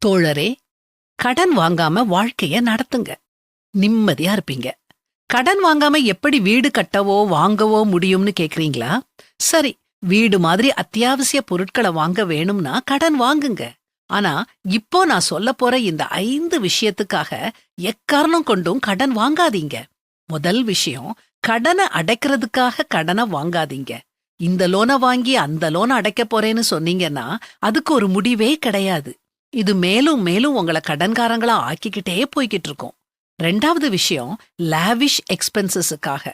தோழரே, கடன் வாங்காம வாழ்க்கைய நடத்துங்க. நிம்மதியா இருப்பீங்க. கடன் வாங்காம எப்படி வீடு கட்டவோ வாங்கவோ முடியும்னு கேக்குறீங்களா? சரி, வீடு மாதிரி அத்தியாவசிய பொருட்கள வாங்க வேணும்னா கடன் வாங்குங்க. ஆனா இப்போ நான் சொல்லப் போற இந்த 5 விஷயத்துக்காக எக்காரணம் கொண்டும் கடன் வாங்காதீங்க. முதல் விஷயம், கடன அடைக்கிறதுக்காக கடன வாங்காதீங்க. இந்த லோன வாங்கி அந்த லோன அடைக்க போறேன்னு சொன்னீங்கன்னா அதுக்கு ஒரு முடிவே கிடையாது. இது மேலும் மேலும் உங்கள கடன்காரங்களா ஆக்கிக்கிட்டே போய்கிட்டு இருக்கும். 2வது விஷயம், லாவிஷ் எக்ஸ்பென்சஸுக்காக.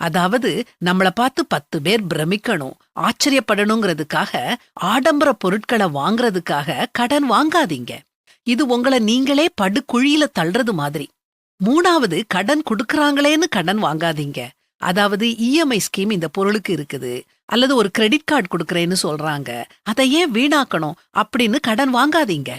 அதாவது நம்மள பார்த்து 10 பேர் பிரமிக்கணும், ஆச்சரியப்படணுங்கிறதுக்காக ஆடம்பர பொருட்கள வாங்குறதுக்காக கடன் வாங்காதீங்க. இது உங்கள நீங்களே படுகுழியில தள்ளுறது மாதிரி. 3வது, கடன் குடுக்கறாங்களேன்னு கடன் வாங்காதீங்க. அதாவது இஎம்ஐ ஸ்கீம் இந்த பொருளுக்கு இருக்குது, அல்லது ஒரு கிரெடிட் கார்டு குடுக்கறேன்னு சொல்றாங்க, அதை ஏன் வீணாக்கணும் அப்படின்னு கடன் வாங்காதீங்க.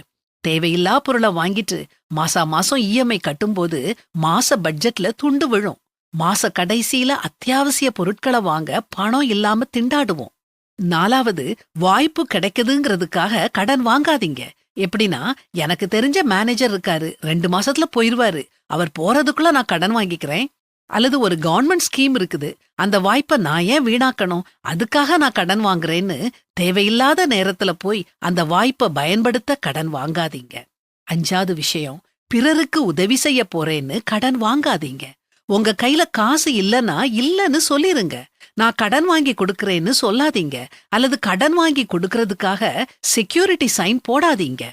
தேவையில்லா பொருள வாங்கிட்டு மாசா மாசம் இஎம்ஐ கட்டும்போது மாச பட்ஜெட்ல துண்டு விழும். மாச கடைசியில அத்தியாவசிய பொருட்கள வாங்க பணம் இல்லாம திண்டாடுவோம். 4வது, வாய்ப்பு கிடைக்குதுங்கிறதுக்காக கடன் வாங்காதீங்க. எப்படின்னா, எனக்கு தெரிஞ்ச மேனேஜர் இருக்காரு, 2 மாசத்துல போயிருவாரு, அவர் போறதுக்குள்ள நான் கடன் வாங்கிக்கிறேன். அல்லது ஒரு கவர்மெண்ட் ஸ்கீம் இருக்குது, அந்த வாய்ப்பை நான் ஏன் வீணாக்கணும், அதுக்காக நான் கடன் வாங்குறேன்னு தேவையில்லாத நேரத்துல போய் அந்த வாய்ப்பை பயன்படுத்த கடன் வாங்காதீங்க. 5வது விஷயம், பிறருக்கு உதவி செய்ய போறேன்னு கடன் வாங்காதீங்க. உங்க கையில காசு இல்லைன்னா இல்லன்னு சொல்லிருங்க. நான் கடன் வாங்கி கொடுக்கறேன்னு சொல்லாதீங்க. அல்லது கடன் வாங்கி கொடுக்கறதுக்காக செக்யூரிட்டி சைன் போடாதீங்க.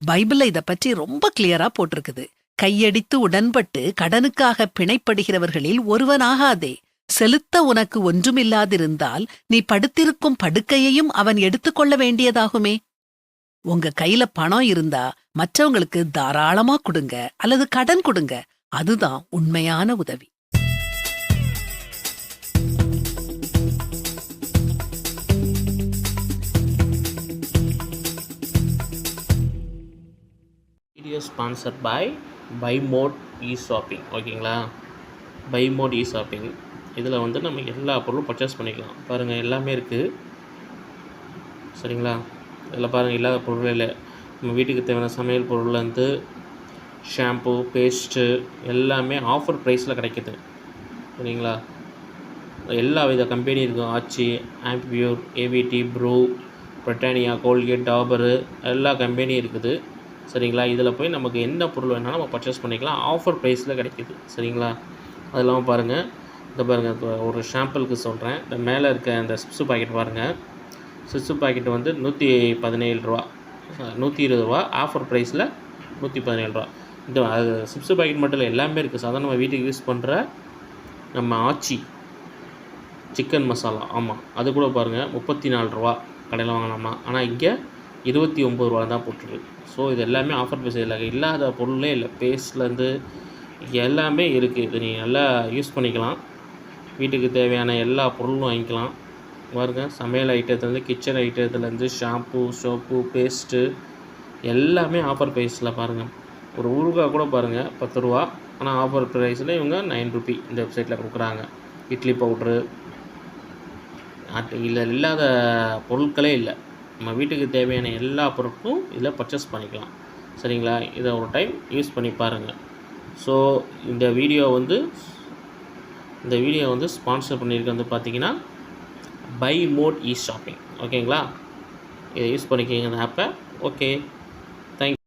பைபிள்ல இத பற்றி ரொம்ப கிளியரா போட்டிருக்குது. கையடித்து உடன்பட்டு கடனுக்காக பிணைப்படுகிறவர்களில் ஒருவனாகாதே. செலுத்த உனக்கு ஒன்றுமில்லாதிருந்தால் நீ படுத்திருக்கும் படுக்கையையும் அவன் எடுத்துக்கொள்ள வேண்டியதாகுமே. உங்க கையில பணம் இருந்தா மற்றவங்களுக்கு தாராளமா கொடுங்க, அல்லது கடன் கொடுங்க. அதுதான் உண்மையான உதவி. Video sponsored by by Mod e-shopping. ஓகேங்களா, பை மோட் இ-ஷாப்பிங். இதில் வந்து நம்ம எல்லா பொருளும் பர்ச்சேஸ் பண்ணிக்கலாம். பாருங்கள், எல்லாமே இருக்குது. சரிங்களா, இதில் பாருங்கள், இல்லாத பொருள் இல்லை. நம்ம வீட்டுக்கு தேவையான சமையல் பொருள்லேருந்து ஷாம்பு, பேஸ்ட்டு எல்லாமே ஆஃபர் ப்ரைஸில் கிடைக்கிது. சரிங்களா, எல்லா வித கம்பெனி இருக்கும். ஆச்சி, ஆம்பியூர், AVT, Bru, Britannia, Colgate, Dabur, எல்லா கம்பெனியும் இருக்குது. சரிங்களா, இதில் போய் நமக்கு என்ன பொருள் வேணாலும் நம்ம பர்ச்சேஸ் பண்ணிக்கலாம், ஆஃபர் ப்ரைஸில் கிடைக்கிது. சரிங்களா, அது இல்லாமல் பாருங்கள், இந்த பாருங்கள், இப்போ ஒரு ஷாம்பிளுக்கு சொல்கிறேன். இந்த மேலே இருக்க இந்த சிப்ஸு பாக்கெட் பாருங்கள். சிப்ஸு பாக்கெட் வந்து 117 ரூபா, 120 ரூபா, ஆஃபர் ப்ரைஸில் 117 ரூபா. இந்த அது சிப்ஸு பாக்கெட் மட்டும் இல்லை, எல்லாமே இருக்குது. சாதாரண நம்ம வீட்டுக்கு யூஸ் பண்ணுற நம்ம ஆச்சி சிக்கன் மசாலா, ஆமாம், அது கூட பாருங்கள் 34 ரூபா கடையில் வாங்கலாமா. ஆனால் இங்கே 29 ரூபா தான் போட்டுருக்கு. ஸோ இது எல்லாமே ஆஃபர் ப்ரைஸ். இல்லாத பொருளே இல்லை. பேஸ்ட்லேருந்து எல்லாமே இருக்குது. இது நீங்கள் நல்லா யூஸ் பண்ணிக்கலாம். வீட்டுக்கு தேவையான எல்லா பொருளும் வாங்கிக்கலாம். பாருங்கள், சமையல் ஐட்டத்துலேருந்து கிச்சன் ஐட்டத்துலேருந்து ஷாம்பு, சோப்பு, பேஸ்ட்டு எல்லாமே ஆஃபர் ப்ரைஸில் பாருங்கள். ஒரு ஊறுகாய் கூட பாருங்கள் 10 ரூபா, ஆனால் ஆஃபர் ப்ரைஸில் இவங்க 9 ரூபி இந்த வெப்சைட்டில் கொடுக்குறாங்க. இட்லி பவுட்ரு, இதில் இல்லாத பொருட்களே இல்லை. நம்ம வீட்டுக்கு தேவையான எல்லா பொருட்களும் இதில் பர்ச்சேஸ் பண்ணிக்கலாம். சரிங்களா, இதை ஒரு டைம் யூஸ் பண்ணி பாருங்கள். ஸோ இந்த வீடியோ வந்து ஸ்பான்சர் பண்ணியிருக்க வந்து பார்த்தீங்கன்னா பை மோட் இ-ஷாப்பிங். ஓகேங்களா, இதை யூஸ் பண்ணிக்கிங்க இந்த ஆப்பை. ஓகே.